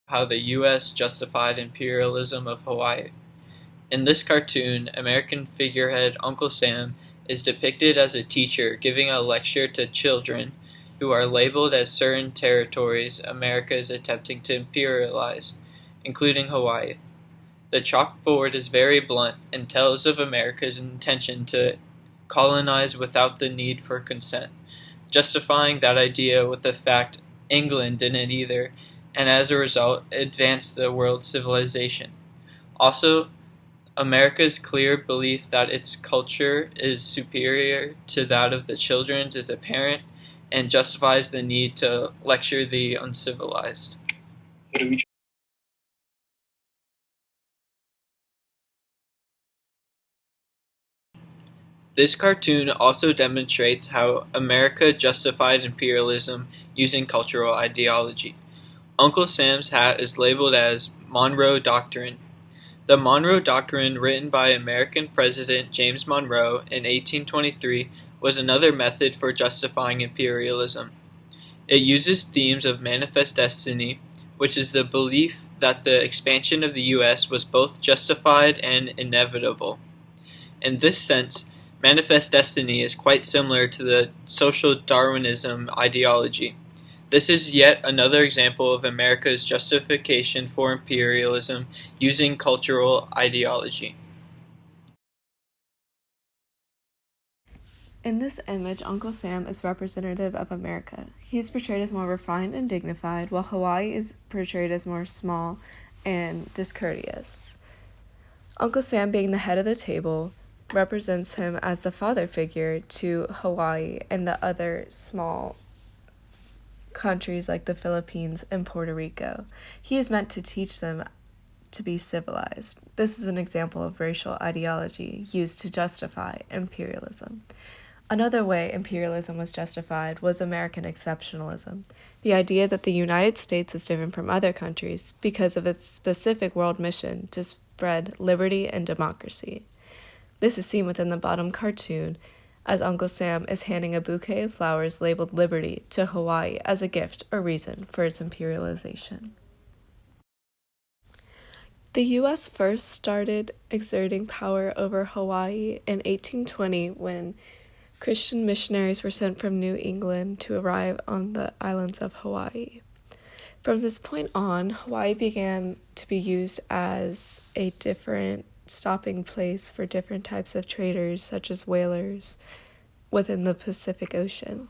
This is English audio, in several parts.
how the U.S. justified imperialism of Hawaii. In this cartoon, American figurehead Uncle Sam is depicted as a teacher giving a lecture to children who are labeled as certain territories America is attempting to imperialize, including Hawaii. The chalkboard is very blunt and tells of America's intention to colonize without the need for consent, justifying that idea with the fact England didn't either, and as a result, advanced the world's civilization. Also, America's clear belief that its culture is superior to that of the children's is apparent and justifies the need to lecture the uncivilized. This cartoon also demonstrates how America justified imperialism using cultural ideology. Uncle Sam's hat is labeled as Monroe Doctrine. The Monroe Doctrine, written by American President James Monroe in 1823, was another method for justifying imperialism. It uses themes of manifest destiny, which is the belief that the expansion of the U.S. was both justified and inevitable. In this sense, manifest destiny is quite similar to the social Darwinism ideology. This is yet another example of America's justification for imperialism using cultural ideology. In this image, Uncle Sam is representative of America. He is portrayed as more refined and dignified, while Hawaii is portrayed as more small and discourteous. Uncle Sam, being the head of the table, represents him as the father figure to Hawaii and the other small countries like the Philippines and Puerto Rico. He is meant to teach them to be civilized. This is an example of racial ideology used to justify imperialism. Another way imperialism was justified was American exceptionalism, the idea that the United States is different from other countries because of its specific world mission to spread liberty and democracy. This is seen within the bottom cartoon, as Uncle Sam is handing a bouquet of flowers labeled Liberty to Hawaii as a gift or reason for its imperialization. The U.S. first started exerting power over Hawaii in 1820 when Christian missionaries were sent from New England to arrive on the islands of Hawaii. From this point on, Hawaii began to be used as a different stopping place for different types of traders, such as whalers, within the Pacific Ocean.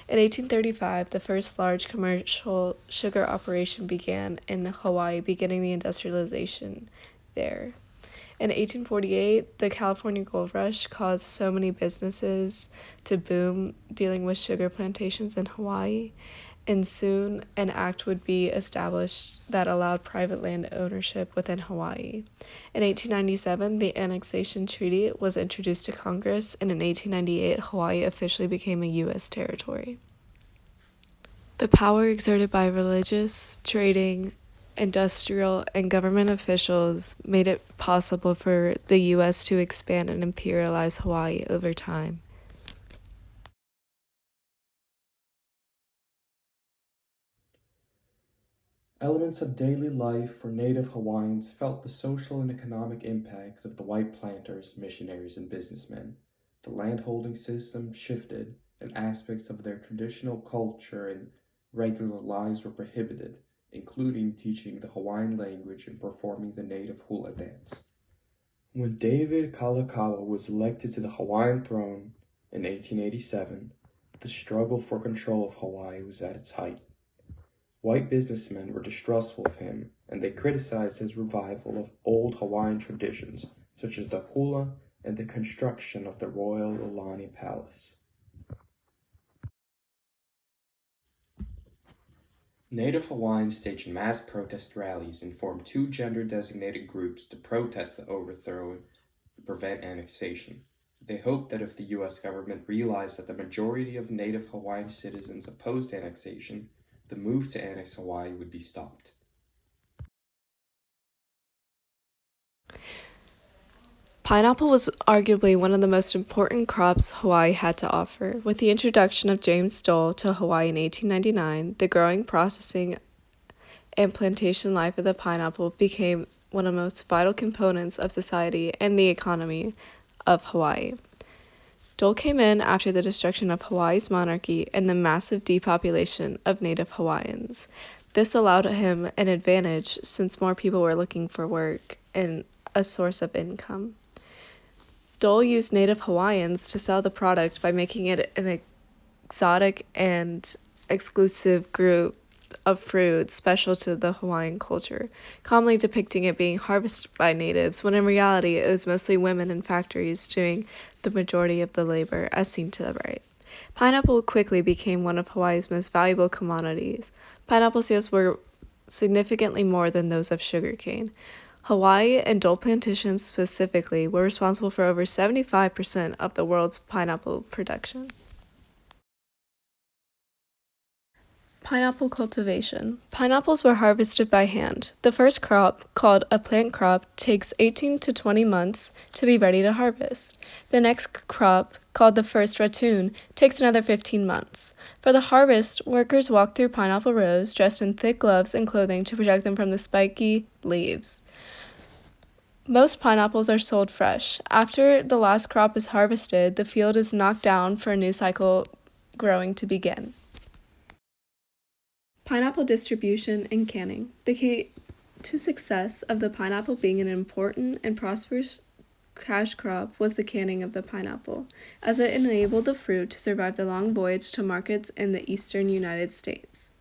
In 1835, the first large commercial sugar operation began in Hawaii, beginning the industrialization there. In 1848, the California Gold Rush caused so many businesses to boom dealing with sugar plantations in Hawaii, and soon an act would be established that allowed private land ownership within Hawaii. In 1897, the annexation treaty was introduced to Congress, and in 1898, Hawaii officially became a U.S. territory. The power exerted by religious, trading, industrial, and government officials made it possible for the U.S. to expand and imperialize Hawaii over time. Elements of daily life for native Hawaiians felt the social and economic impact of the white planters, missionaries, and businessmen. The landholding system shifted, and aspects of their traditional culture and regular lives were prohibited, including teaching the Hawaiian language and performing the native hula dance. When David Kalakaua was elected to the Hawaiian throne in 1887, the struggle for control of Hawaii was at its height. White businessmen were distrustful of him, and they criticized his revival of old Hawaiian traditions, such as the hula and the construction of the Royal Ulani Palace. Native Hawaiians staged mass protest rallies and formed two gender-designated groups to protest the overthrow and prevent annexation. They hoped that if the U.S. government realized that the majority of Native Hawaiian citizens opposed annexation, the move to annex Hawaii would be stopped. Pineapple was arguably one of the most important crops Hawaii had to offer. With the introduction of James Dole to Hawaii in 1899, the growing, processing, and plantation life of the pineapple became one of the most vital components of society and the economy of Hawaii. Dole came in after the destruction of Hawaii's monarchy and the massive depopulation of native Hawaiians. This allowed him an advantage since more people were looking for work and a source of income. Dole used native Hawaiians to sell the product by making it an exotic and exclusive group of fruit special to the Hawaiian culture, commonly depicting it being harvested by natives, when in reality it was mostly women in factories doing the majority of the labor, as seen to the right. Pineapple quickly became one of Hawaii's most valuable commodities. Pineapple sales were significantly more than those of sugarcane. Hawaii and Dole plantations specifically were responsible for over 75% of the world's pineapple production. Pineapple cultivation. Pineapples were harvested by hand. The first crop, called a plant crop, takes 18 to 20 months to be ready to harvest. The next crop, called the first ratoon, takes another 15 months. For the harvest, workers walk through pineapple rows dressed in thick gloves and clothing to protect them from the spiky leaves. Most pineapples are sold fresh. After the last crop is harvested, the field is knocked down for a new cycle growing to begin. Pineapple distribution and canning. The key to success of the pineapple being an important and prosperous cash crop was the canning of the pineapple, as it enabled the fruit to survive the long voyage to markets in the eastern United States.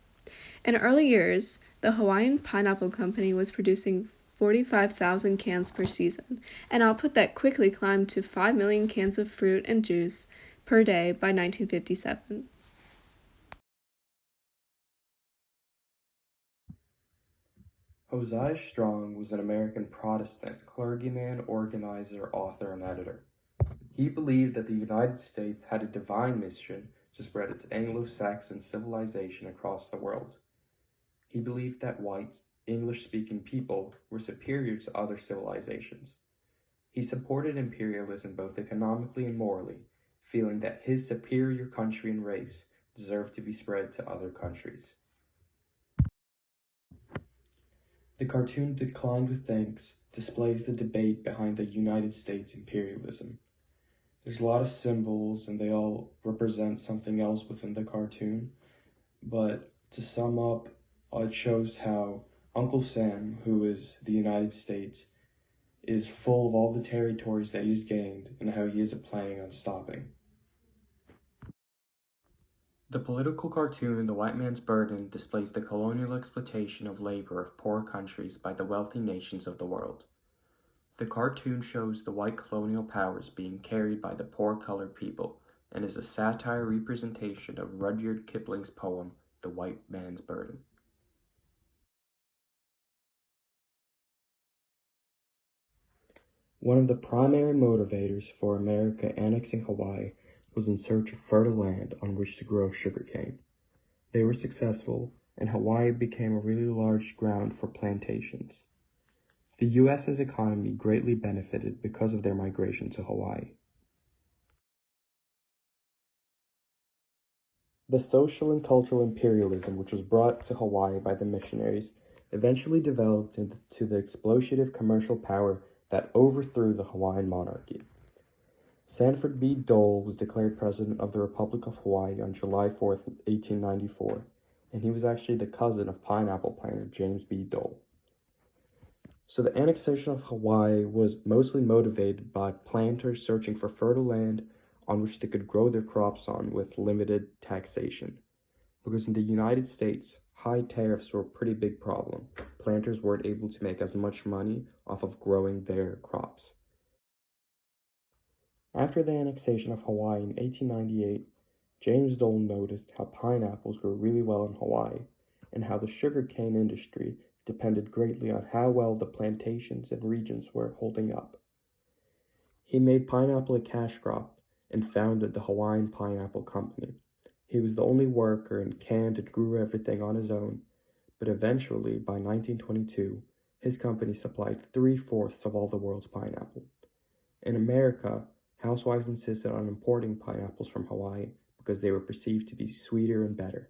In early years, the Hawaiian Pineapple Company was producing 45,000 cans per season, an output that quickly climbed to 5 million cans of fruit and juice per day by 1957. Hosea Strong was an American Protestant clergyman, organizer, author, and editor. He believed that the United States had a divine mission to spread its Anglo-Saxon civilization across the world. He believed that white, English-speaking people were superior to other civilizations. He supported imperialism both economically and morally, feeling that his superior country and race deserved to be spread to other countries. The cartoon Declined with Thanks displays the debate behind the United States imperialism. There's a lot of symbols and they all represent something else within the cartoon, but to sum up, it shows how Uncle Sam, who is the United States, is full of all the territories that he's gained and how he isn't planning on stopping. The political cartoon The White Man's Burden displays the colonial exploitation of labor of poor countries by the wealthy nations of the world. The cartoon shows the white colonial powers being carried by the poor colored people and is a satire representation of Rudyard Kipling's poem The White Man's Burden. One of the primary motivators for America annexing Hawaii was in search of fertile land on which to grow sugarcane. They were successful, and Hawaii became a really large ground for plantations. The U.S.'s economy greatly benefited because of their migration to Hawaii. The social and cultural imperialism which was brought to Hawaii by the missionaries eventually developed into the exploitative commercial power that overthrew the Hawaiian monarchy. Sanford B. Dole was declared President of the Republic of Hawaii on July 4, 1894, and he was actually the cousin of pineapple planter James B. Dole. So the annexation of Hawaii was mostly motivated by planters searching for fertile land on which they could grow their crops on with limited taxation. Because in the United States, high tariffs were a pretty big problem. Planters weren't able to make as much money off of growing their crops. After the annexation of Hawaii in 1898, James Dole noticed how pineapples grew really well in Hawaii, and how the sugarcane industry depended greatly on how well the plantations and regions were holding up. He made pineapple a cash crop and founded the Hawaiian Pineapple Company. He was the only worker and canned and grew everything on his own, but eventually, by 1922, his company supplied 3/4 of all the world's pineapple. In America, housewives insisted on importing pineapples from Hawaii because they were perceived to be sweeter and better.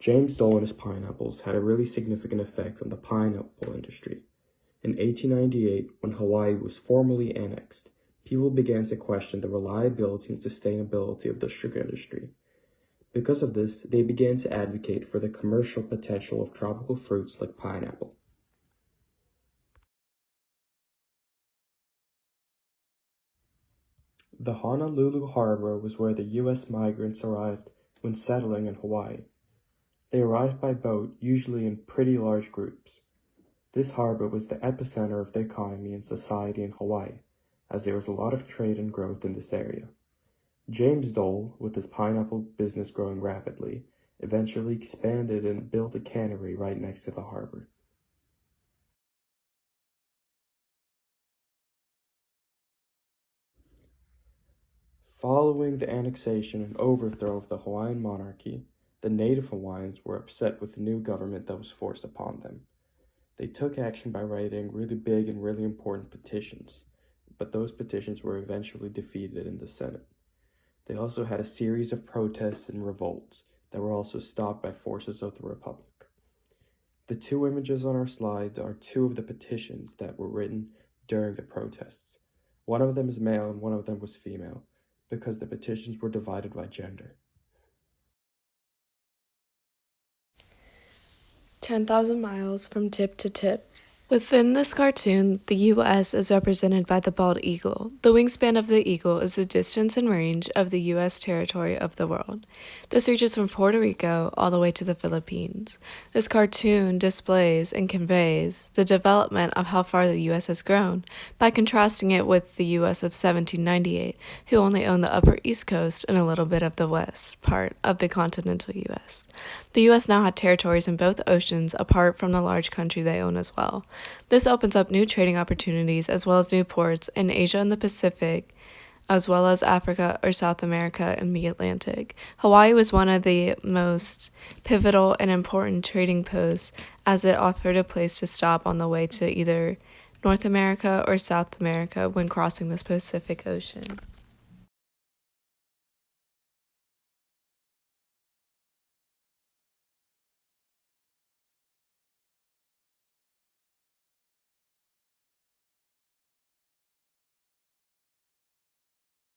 James Dole and his pineapples had a really significant effect on the pineapple industry. In 1898, when Hawaii was formally annexed, people began to question the reliability and sustainability of the sugar industry. Because of this, they began to advocate for the commercial potential of tropical fruits like pineapple. The Honolulu Harbor was where the U.S. migrants arrived when settling in Hawaii. They arrived by boat, usually in pretty large groups. This harbor was the epicenter of the economy and society in Hawaii, as there was a lot of trade and growth in this area. James Dole, with his pineapple business growing rapidly, eventually expanded and built a cannery right next to the harbor. Following the annexation and overthrow of the Hawaiian monarchy, the native Hawaiians were upset with the new government that was forced upon them. They took action by writing really big and really important petitions, but those petitions were eventually defeated in the Senate. They also had a series of protests and revolts that were also stopped by forces of the Republic. The two images on our slides are two of the petitions that were written during the protests. One of them is male and one of them was female, because the petitions were divided by gender. 10,000 miles from tip to tip. Within this cartoon, the U.S. is represented by the bald eagle. The wingspan of the eagle is the distance and range of the U.S. territory of the world. This reaches from Puerto Rico all the way to the Philippines. This cartoon displays and conveys the development of how far the U.S. has grown by contrasting it with the U.S. of 1798, who only owned the upper East Coast and a little bit of the west part of the continental U.S. The U.S. now had territories in both oceans apart from the large country they own as well. This opens up new trading opportunities as well as new ports in Asia and the Pacific, as well as Africa or South America and the Atlantic. Hawaii was one of the most pivotal and important trading posts as it offered a place to stop on the way to either North America or South America when crossing the Pacific Ocean.